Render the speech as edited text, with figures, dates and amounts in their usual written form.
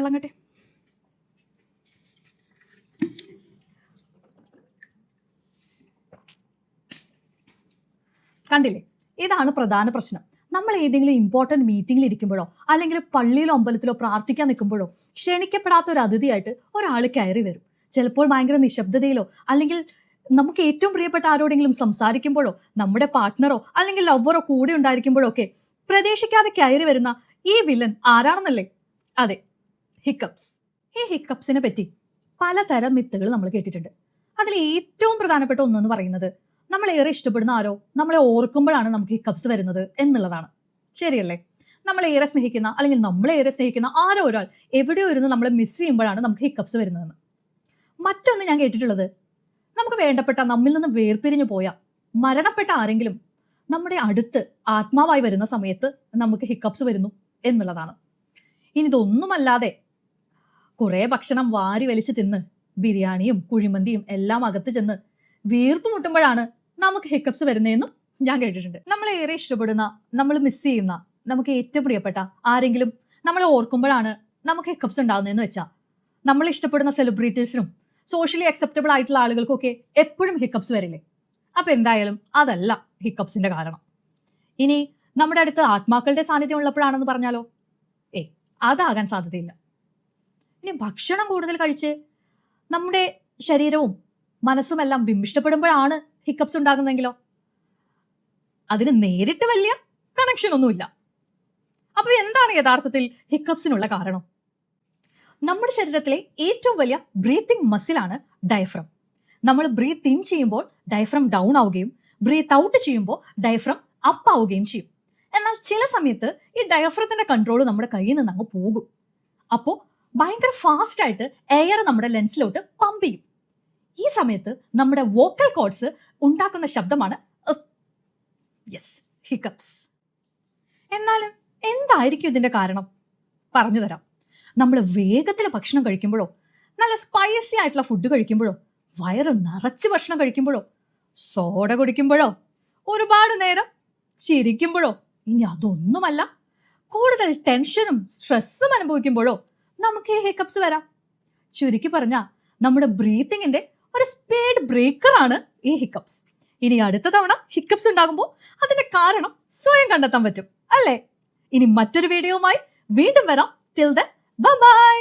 വെള്ളം കട്ടെ. കണ്ടില്ലേ, ഇതാണ് പ്രധാന പ്രശ്നം. നമ്മൾ ഏതെങ്കിലും ഇമ്പോർട്ടൻറ്റ് മീറ്റിംഗിൽ ഇരിക്കുമ്പോഴോ അല്ലെങ്കിൽ പള്ളിയിലോ അമ്പലത്തിലോ പ്രാർത്ഥിക്കാൻ നിൽക്കുമ്പോഴോ ക്ഷണിക്കപ്പെടാത്ത ഒരു അതിഥിയായിട്ട് ഒരാൾ കയറി വരും. ചിലപ്പോൾ ഭയങ്കര നിശബ്ദതയിലോ അല്ലെങ്കിൽ നമുക്ക് ഏറ്റവും പ്രിയപ്പെട്ട ആരോടെങ്കിലും സംസാരിക്കുമ്പോഴോ നമ്മുടെ പാർട്ട്ണറോ അല്ലെങ്കിൽ ലവറോ കൂടെ ഉണ്ടായിരിക്കുമ്പോഴോ ഒക്കെ പ്രതീക്ഷിക്കാതെ കയറി വരുന്ന ഈ വില്ലൻ ആരാണെന്നല്ലേ? അതെ, ഹിക്കപ്സ്. ഈ ഹിക്കപ്സിനെ പറ്റി പലതരം മിത്തുകൾ നമ്മൾ കേട്ടിട്ടുണ്ട്. അതിൽ ഏറ്റവും പ്രധാനപ്പെട്ട ഒന്നെന്ന് പറയുന്നത് നമ്മൾ ഏറെ ഇഷ്ടപ്പെടുന്ന ആരോ നമ്മളെ ഓർക്കുമ്പോഴാണ് നമുക്ക് ഹിക്കപ്സ് വരുന്നത് എന്നുള്ളതാണ്. ശരിയല്ലേ? നമ്മളേറെ സ്നേഹിക്കുന്ന അല്ലെങ്കിൽ നമ്മളേറെ സ്നേഹിക്കുന്ന ആരോ ഒരാൾ എവിടെയോ ഇരുന്ന് നമ്മളെ മിസ് ചെയ്യുമ്പോഴാണ് നമുക്ക് ഹിക്കപ്സ് വരുന്നതെന്ന്. മറ്റൊന്ന് ഞാൻ കേട്ടിട്ടുള്ളത്, നമുക്ക് വേണ്ടപ്പെട്ട നമ്മിൽ നിന്ന് വേർപിരിഞ്ഞു പോയ മരണപ്പെട്ട ആരെങ്കിലും നമ്മുടെ അടുത്ത് ആത്മാവായി വരുന്ന സമയത്ത് നമുക്ക് ഹിക്കപ്സ് വരുന്നു എന്നുള്ളതാണ്. ഇനി ഇതൊന്നുമല്ലാതെ കുറേ ഭക്ഷണം വാരി വലിച്ച് തിന്ന് ബിരിയാണിയും കുഴിമന്തിയും എല്ലാം അകത്ത് ചെന്ന് വീർപ്പ് മുട്ടുമ്പോഴാണ് നമുക്ക് ഹിക്കപ്സ് വരുന്നതെന്നും ഞാൻ കേട്ടിട്ടുണ്ട്. നമ്മളേറെ ഇഷ്ടപ്പെടുന്ന, നമ്മൾ മിസ് ചെയ്യുന്ന, നമുക്ക് ഏറ്റവും പ്രിയപ്പെട്ട ആരെങ്കിലും നമ്മളെ ഓർക്കുമ്പോഴാണ് നമുക്ക് ഹിക്കപ്സ് ഉണ്ടാകുന്നതെന്ന് വെച്ചാൽ, നമ്മൾ ഇഷ്ടപ്പെടുന്ന സെലിബ്രിറ്റീസിനും സോഷ്യലി അക്സെപ്റ്റബിൾ ആയിട്ടുള്ള ആളുകൾക്കൊക്കെ എപ്പോഴും ഹിക്കപ്സ് വരില്ലേ? അപ്പൊ എന്തായാലും അതല്ല ഹിക്കപ്സിന്റെ കാരണം. ഇനി നമ്മുടെ അടുത്ത് ആത്മാക്കളുടെ സാന്നിധ്യം ഉള്ളപ്പോഴാണെന്ന് പറഞ്ഞാലോ? അതാകാൻ സാധ്യതയില്ല. ഇനി ഭക്ഷണം കൂടുതൽ കഴിച്ച് നമ്മുടെ ശരീരവും മനസ്സുമെല്ലാം വിമ്മിഷ്ടപ്പെടുമ്പോഴാണ് ഹിക്കപ്സ് ഉണ്ടാകുന്നെങ്കിലോ? അതിന് നേരിട്ട് വലിയ കണക്ഷൻ ഒന്നുമില്ല. അപ്പൊ എന്താണ് യഥാർത്ഥത്തിൽ ഹിക്കപ്സിനുള്ള കാരണം? നമ്മുടെ ശരീരത്തിലെ ഏറ്റവും വലിയ ബ്രീത്തിങ് മസിലാണ് ഡയഫ്രം. നമ്മൾ ബ്രീത്ത് ഇൻ ചെയ്യുമ്പോൾ ഡയഫ്രം ഡൗൺ ആവുകയും ബ്രീത്ത് ഔട്ട് ചെയ്യുമ്പോൾ ഡയഫ്രം അപ്പ് ആവുകയും ചെയ്യും. എന്നാൽ ചില സമയത്ത് ഈ ഡയഫ്രത്തിന്റെ കൺട്രോൾ നമ്മുടെ കയ്യിൽ നിന്ന് അങ്ങ് പോകും. അപ്പോൾ ഭയങ്കര ഫാസ്റ്റ് ആയിട്ട് എയർ നമ്മുടെ ലെൻസിലോട്ട് പമ്പ് ചെയ്യും. ഈ സമയത്ത് നമ്മുടെ വോക്കൽ കോഡ്സ് ഉണ്ടാക്കുന്ന ശബ്ദമാണ് ഹിക്കപ്സ്. എന്നാലും എന്തായിരിക്കും ഇതിന്റെ കാരണം? പറഞ്ഞു തരാം. നമ്മൾ വേഗത്തിൽ ഭക്ഷണം കഴിക്കുമ്പോഴോ, നല്ല സ്പൈസി ആയിട്ടുള്ള ഫുഡ് കഴിക്കുമ്പോഴോ, വയറ് നിറച്ച് ഭക്ഷണം കഴിക്കുമ്പോഴോ, സോഡ കുടിക്കുമ്പോഴോ, ഒരുപാട് നേരം ചിരിക്കുമ്പോഴോ, ഇനി അതൊന്നുമല്ല കൂടുതൽ ടെൻഷനും സ്ട്രെസ്സും അനുഭവിക്കുമ്പോഴോ നമുക്ക് ഈ ഹിക്കപ്സ് വരാം. ചുരുക്കി പറഞ്ഞാൽ നമ്മുടെ ബ്രീത്തിങ്ങിന്റെ ഒരു സ്പീഡ് ബ്രേക്കർ ആണ് ഈ ഹിക്കപ്സ്. ഇനി അടുത്ത തവണ ഹിക്കപ്സ് ഉണ്ടാകുമ്പോൾ അതിന്റെ കാരണം സ്വയം കണ്ടെത്താൻ പറ്റും അല്ലേ? ഇനി മറ്റൊരു വീഡിയോയുമായി വീണ്ടും വരാം. Till then bye bye.